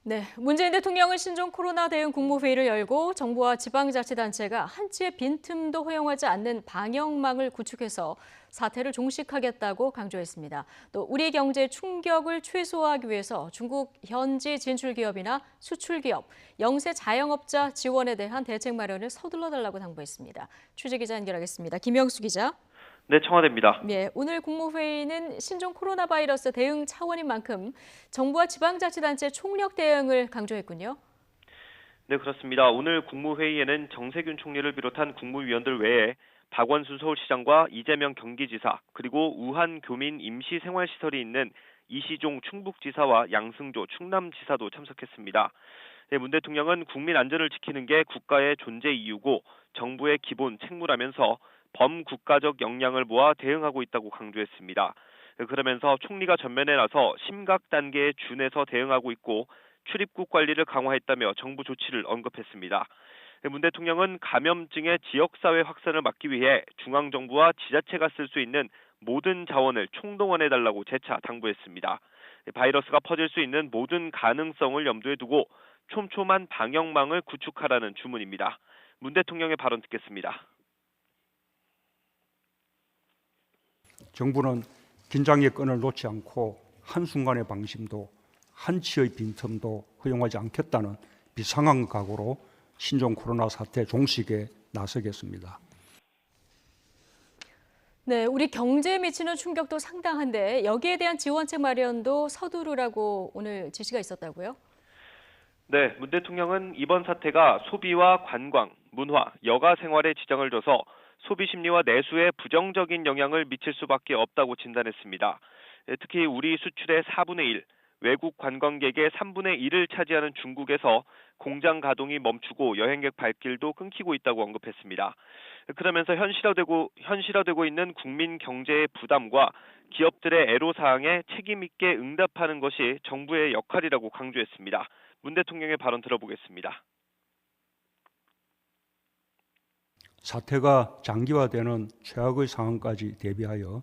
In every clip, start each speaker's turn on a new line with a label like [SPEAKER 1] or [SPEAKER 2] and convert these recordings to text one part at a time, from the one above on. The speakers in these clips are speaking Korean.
[SPEAKER 1] 네, 문재인 대통령은 신종 코로나 대응 국무회의를 열고 정부와 지방자치단체가 한치의 빈틈도 허용하지 않는 방역망을 구축해서 사태를 종식하겠다고 강조했습니다. 또 우리 경제 충격을 최소화하기 위해서 중국 현지 진출 기업이나 수출 기업, 영세 자영업자 지원에 대한 대책 마련을 서둘러 달라고 당부했습니다. 취재 기자 연결하겠습니다. 김영수 기자.
[SPEAKER 2] 네, 청와대입니다.
[SPEAKER 1] 네, 오늘 국무회의는 신종 코로나 바이러스 대응 차원인 만큼 정부와 지방자치단체 총력 대응을 강조했군요.
[SPEAKER 2] 네, 그렇습니다. 오늘 국무회의에는 정세균 총리를 비롯한 국무위원들 외에 박원순 서울시장과 이재명 경기지사, 그리고 우한 교민 임시생활시설이 있는 이시종 충북지사와 양승조 충남지사도 참석했습니다. 네, 문 대통령은 국민 안전을 지키는 게 국가의 존재 이유고 정부의 기본 책무라면서 범국가적 역량을 모아 대응하고 있다고 강조했습니다. 그러면서 총리가 전면에 나서 심각 단계에 준해서 대응하고 있고 출입국 관리를 강화했다며 정부 조치를 언급했습니다. 문 대통령은 감염증의 지역사회 확산을 막기 위해 중앙정부와 지자체가 쓸 수 있는 모든 자원을 총동원해달라고 재차 당부했습니다. 바이러스가 퍼질 수 있는 모든 가능성을 염두에 두고 촘촘한 방역망을 구축하라는 주문입니다. 문 대통령의 발언 듣겠습니다.
[SPEAKER 3] 정부는 긴장의 끈을 놓지 않고 한순간의 방심도 한치의 빈틈도 허용하지 않겠다는 비상한 각오로 신종 코로나 사태 종식에 나서겠습니다.
[SPEAKER 1] 네, 우리 경제에 미치는 충격도 상당한데 여기에 대한 지원책 마련도 서두르라고 오늘 지시가 있었다고요?
[SPEAKER 2] 네, 문 대통령은 이번 사태가 소비와 관광, 문화, 여가 생활에 지장을 줘서 소비 심리와 내수에 부정적인 영향을 미칠 수밖에 없다고 진단했습니다. 특히 우리 수출의 4분의 1, 외국 관광객의 3분의 1을 차지하는 중국에서 공장 가동이 멈추고 여행객 발길도 끊기고 있다고 언급했습니다. 그러면서 현실화되고 있는 국민 경제의 부담과 기업들의 애로사항에 책임 있게 응답하는 것이 정부의 역할이라고 강조했습니다. 문 대통령의 발언 들어보겠습니다.
[SPEAKER 3] 사태가 장기화되는 최악의 상황까지 대비하여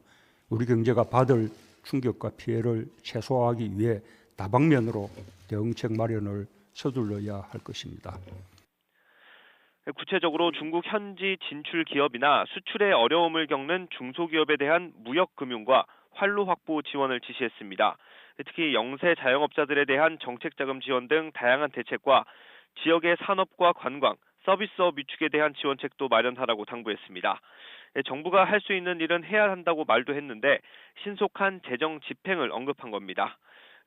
[SPEAKER 3] 우리 경제가 받을 충격과 피해를 최소화하기 위해 다방면으로 대응책 마련을 서둘러야 할 것입니다.
[SPEAKER 2] 구체적으로 중국 현지 진출 기업이나 수출에 어려움을 겪는 중소기업에 대한 무역금융과 활로 확보 지원을 지시했습니다. 특히 영세 자영업자들에 대한 정책자금 지원 등 다양한 대책과 지역의 산업과 관광, 서비스업 위축에 대한 지원책도 마련하라고 당부했습니다. 정부가 할 수 있는 일은 해야 한다고 말도 했는데 신속한 재정 집행을 언급한 겁니다.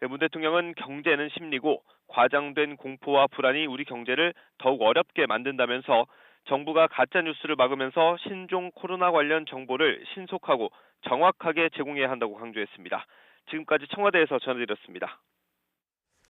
[SPEAKER 2] 문 대통령은 경제는 심리고 과장된 공포와 불안이 우리 경제를 더욱 어렵게 만든다면서 정부가 가짜뉴스를 막으면서 신종 코로나 관련 정보를 신속하고 정확하게 제공해야 한다고 강조했습니다. 지금까지 청와대에서 전해드렸습니다.